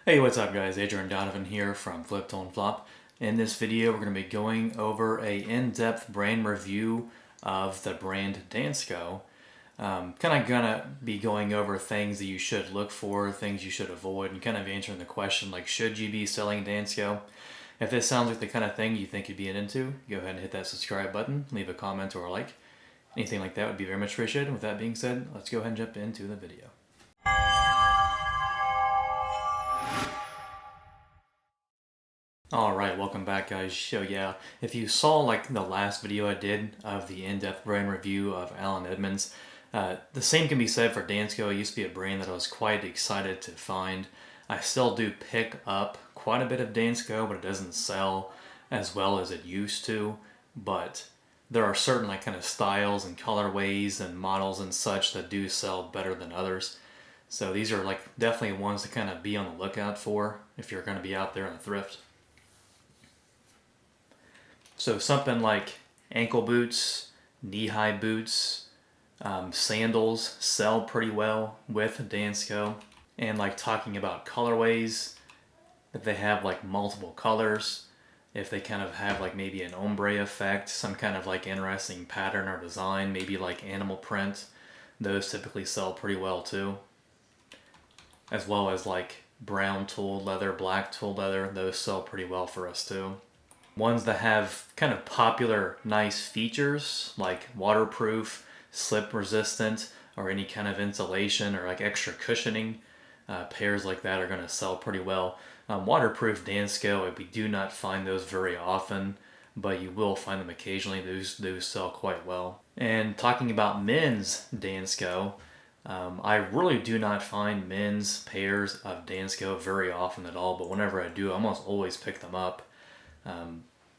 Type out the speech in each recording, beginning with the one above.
Hey, what's up guys? Adrian Donovan here from Flip Tone Flop. In this video, we're going to be going over a in-depth brand review of the brand Dansko. Kind of gonna be going over things that you should look for, things you should avoid, and kind of answering the question like, should you be selling Dansko? If this sounds like the kind of thing you think you'd be into, go ahead and hit that subscribe button, leave a comment or a like. Anything like that would be very much appreciated. With that being said, let's go ahead and jump into the video. Alright, welcome back guys. So yeah, if you saw like the last video I did of the in-depth brand review of Allen Edmonds, the same can be said for Dansko. It used to be a brand that I was quite excited to find. I still do pick up quite a bit of Dansko, but it doesn't sell as well as it used to. But there are certain like kind of styles and colorways and models and such that do sell better than others. So these are like definitely ones to kind of be on the lookout for if you're going to be out there in a thrift. So something like ankle boots, knee-high boots, sandals sell pretty well with Dansko. And like talking about colorways, if they have like multiple colors, if they kind of have like maybe an ombre effect, some kind of like interesting pattern or design, maybe like animal print, those typically sell pretty well too. As well as like brown tooled leather, black tooled leather, those sell pretty well for us too. Ones that have kind of popular nice features like waterproof, slip resistant, or any kind of insulation or like extra cushioning, pairs like that are going to sell pretty well. Waterproof Dansko, we do not find those very often, but you will find them occasionally. Those sell quite well. And talking about men's Dansko, I really do not find men's pairs of Dansko very often at all, but whenever I do, I almost always pick them up.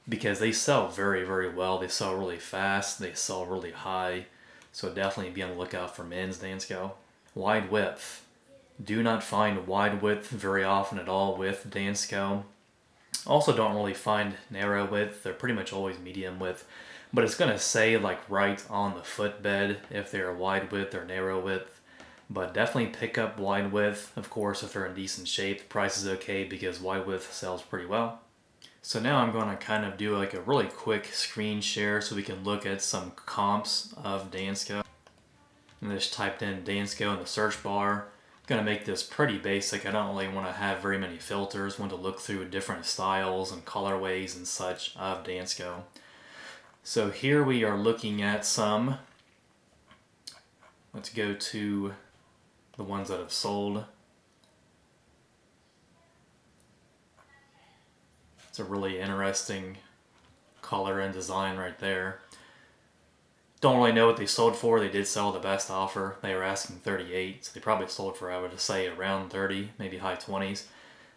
Because they sell very, very well. They sell really fast. They sell really high. So definitely be on the lookout for men's Dansko. Wide width. Do not find wide width very often at all with Dansko. Also don't really find narrow width. They're pretty much always medium width. But it's going to say like right on the footbed if they're wide width or narrow width. But definitely pick up wide width. Of course, if they're in decent shape, the price is okay because wide width sells pretty well. So now I'm going to kind of do like a really quick screen share so we can look at some comps of Dansko. And just typed in Dansko in the search bar. I'm going to make this pretty basic. I don't really want to have very many filters. I want to look through different styles and colorways and such of Dansko. So here we are looking at some. Let's go to the ones that have sold. It's a really interesting color and design right there. Don't really know what they sold for. They did sell the best offer. They were asking 38, so they probably sold for, I would say, around 30, maybe high 20s.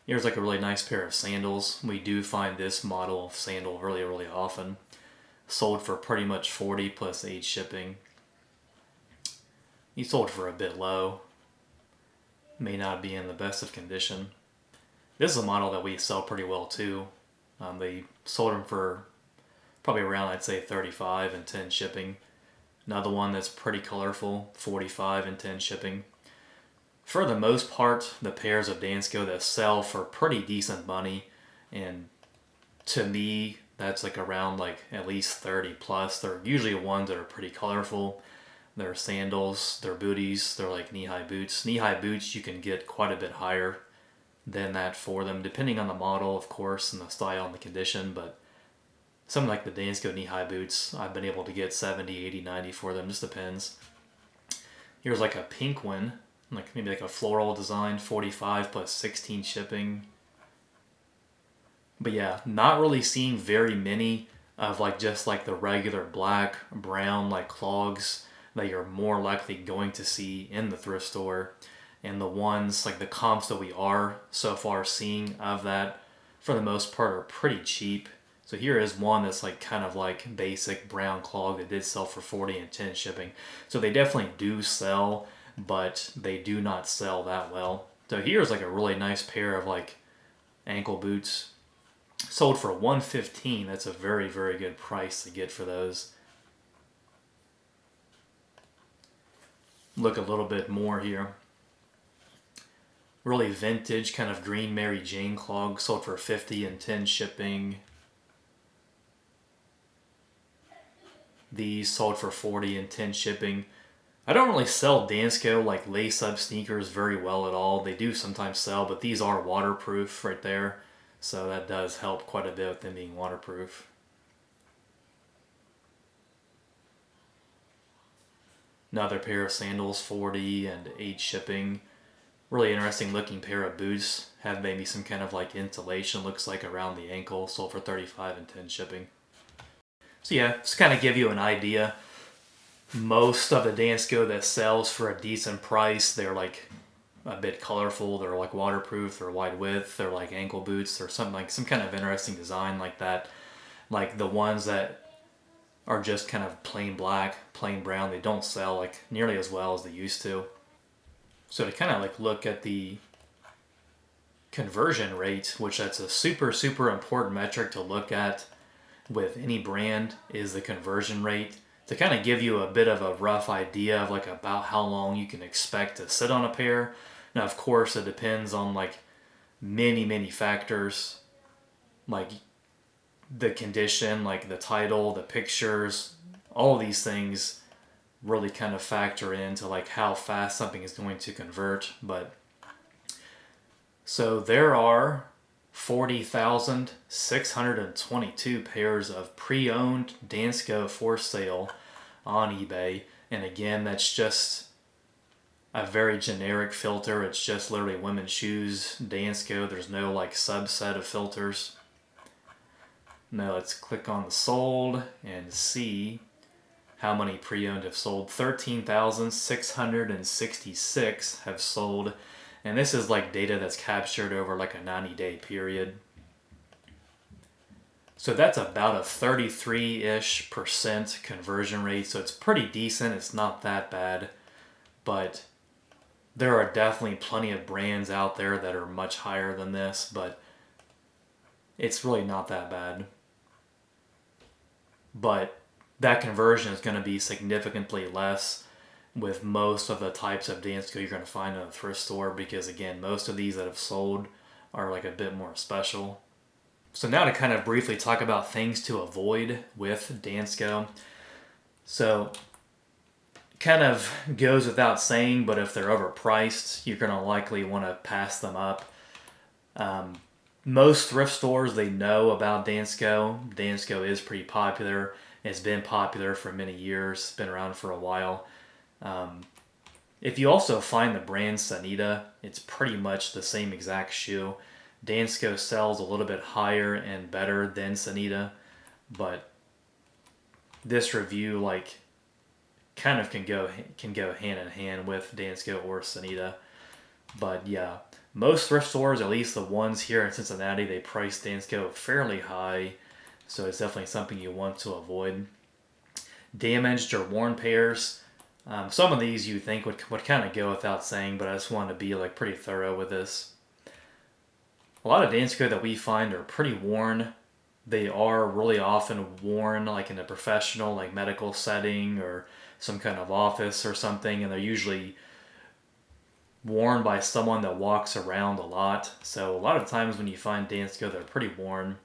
Here's like a really nice pair of sandals. We do find this model of sandal really, really often. Sold for pretty much 40 plus 8 shipping. He sold for a bit low. May not be in the best of condition. This is a model that we sell pretty well too. They sold them for probably around, I'd say, 35 and 10 shipping. Another one that's pretty colorful, 45 and 10 shipping. For the most part, the pairs of Dansko that sell for pretty decent money, and to me, that's like around like at least 30 plus. They're usually ones that are pretty colorful. They're sandals, they're booties, they're like knee-high boots. Knee-high boots you can get quite a bit higher than that for them, depending on the model, of course, and the style and the condition, but something like the Dansko knee-high boots, I've been able to get 70, 80, 90 for them, just depends. Here's like a pink one, like maybe like a floral design, 45 plus 16 shipping. But yeah, not really seeing very many of like just like the regular black, brown like clogs that you're more likely going to see in the thrift store. And the ones, like the comps that we are so far seeing of that, for the most part, are pretty cheap. So here is one that's like kind of like basic brown clog that did sell for 40 and 10 shipping. So they definitely do sell, but they do not sell that well. So here's like a really nice pair of like ankle boots. Sold for $115. That's a very, very good price to get for those. Look a little bit more here. really vintage kind of green Mary Jane clog, sold for $50 and $10 shipping. These sold for $40 and $10 shipping. I don't really sell Dansko like lace-up sneakers very well at all. They do sometimes sell, but these are waterproof right there. So that does help quite a bit with them being waterproof. Another pair of sandals, $40 and $8 shipping. Really interesting looking pair of boots. Have maybe some kind of like insulation, looks like around the ankle. Sold for $35 and $10 shipping. So yeah, just kind of give you an idea. Most of the Dansko that sells for a decent price, they're like a bit colorful. They're like waterproof. They're wide width. They're like ankle boots. Or something like some kind of interesting design like that. Like the ones that are just kind of plain black, plain brown, they don't sell like nearly as well as they used to. So to kind of like look at the conversion rate, which that's a super, super important metric to look at with any brand, is the conversion rate, to kind of give you a bit of a rough idea of like about how long you can expect to sit on a pair. Now, of course, it depends on like many, many factors, like the condition, like the title, the pictures, all of these things really kind of factor into like how fast something is going to convert. But so there are 40,622 pairs of pre-owned Dansko for sale on eBay. And again, that's just a very generic filter. It's just literally women's shoes, Dansko. There's no like subset of filters. Now let's click on the sold and see how many pre-owned have sold. 13,666 have sold. And this is like data that's captured over like a 90-day period. So that's about a 33-ish% conversion rate. So it's pretty decent. It's not that bad. But there are definitely plenty of brands out there that are much higher than this. But it's really not that bad. But that conversion is going to be significantly less with most of the types of Dansko you're going to find in a thrift store, because again, most of these that have sold are like a bit more special. So now to kind of briefly talk about things to avoid with Dansko. So kind of goes without saying, but if they're overpriced, you're going to likely want to pass them up. Most thrift stores, they know about Dansko. Dansko is pretty popular. It's been popular for many years. It's been around for a while. If you also find the brand Sanita, it's pretty much the same exact shoe. Dansko sells a little bit higher and better than Sanita, but this review like kind of can go hand in hand with Dansko or Sanita. But yeah, most thrift stores, at least the ones here in Cincinnati, they price Dansko fairly high, so it's definitely something you want to avoid. Damaged or worn pairs. Some of these you think would kind of go without saying, but I just want to be like pretty thorough with this. A lot of Dansko that we find are pretty worn. They are really often worn like in a professional, like medical setting or some kind of office or something, and they're usually worn by someone that walks around a lot. So a lot of times when you find Dansko, they're pretty worn.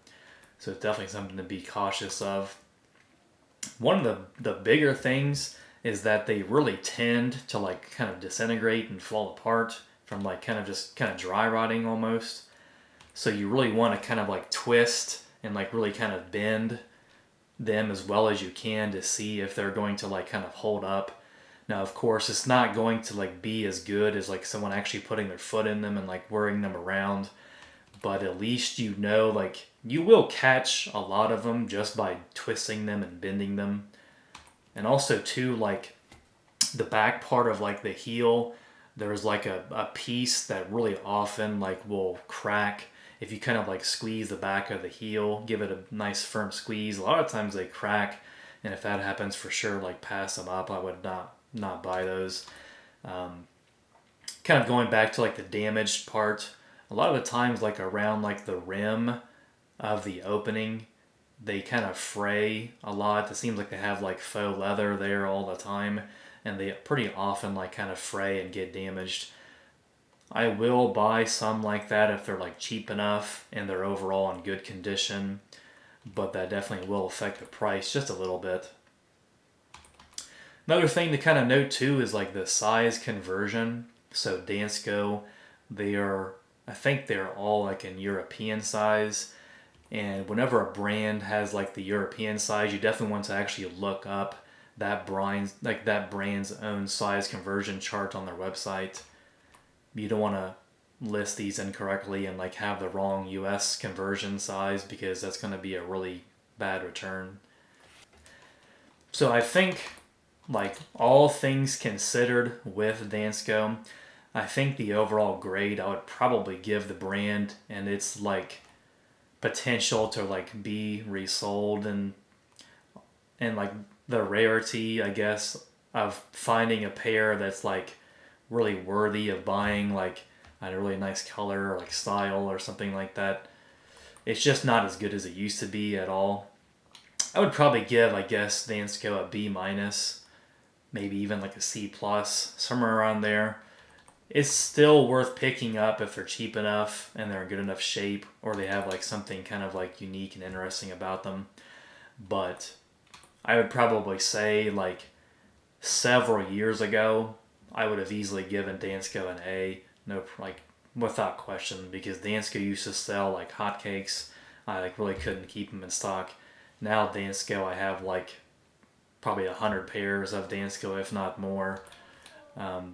So it's definitely something to be cautious of. One of the bigger things is that they really tend to like kind of disintegrate and fall apart from like kind of dry rotting almost. So you really want to kind of like twist and like really kind of bend them as well as you can to see if they're going to like kind of hold up. Now, of course, it's not going to like be as good as like someone actually putting their foot in them and like whirring them around, but at least you know like you will catch a lot of them just by twisting them and bending them. And also too, like the back part of like the heel, there's like a piece that really often like will crack if you kind of like squeeze the back of the heel, give it a nice firm squeeze. A lot of times they crack, and if that happens, for sure like pass them up. I would not buy those. Kind of going back to like the damaged part, a lot of the times like around like the rim of the opening, they kind of fray a lot. It seems like they have like faux leather there all the time, and they pretty often like kind of fray and get damaged. I will buy some like that if they're like cheap enough and they're overall in good condition, but that definitely will affect the price just a little bit. Another thing to kind of note too is like the size conversion. So Dansko, I think they're all like in European size. And whenever a brand has like the European size, you definitely want to actually look up that brand's own size conversion chart on their website. You don't want to list these incorrectly and like have the wrong US conversion size, because that's going to be a really bad return. So I think, like all things considered with Dansko, I think the overall grade I would probably give the brand and its like potential to like be resold, and like the rarity, I guess, of finding a pair that's like really worthy of buying, like a really nice color or like style or something like that. It's just not as good as it used to be at all. I would probably give, I guess, Dansko a B minus, maybe even like a C plus, somewhere around there. It's still worth picking up if they're cheap enough and they're in good enough shape, or they have like something kind of like unique and interesting about them. But I would probably say like several years ago, I would have easily given Dansko an A, no, like without question, because Dansko used to sell like hotcakes. I like really couldn't keep them in stock. Now Dansko, I have like probably 100 pairs of Dansko, if not more.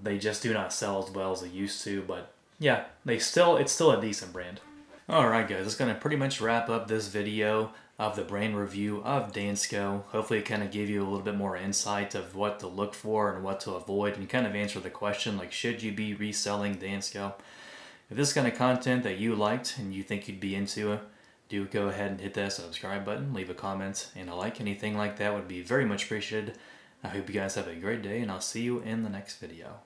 They just do not sell as well as they used to, but yeah, it's still a decent brand. Alright guys, that's going to pretty much wrap up this video of the brand review of Dansko. Hopefully it kind of gave you a little bit more insight of what to look for and what to avoid, and kind of answer the question like, should you be reselling Dansko? If this is kind of content that you liked and you think you'd be into, do go ahead and hit that subscribe button, leave a comment and a like. Anything like that would be very much appreciated. I hope you guys have a great day, and I'll see you in the next video.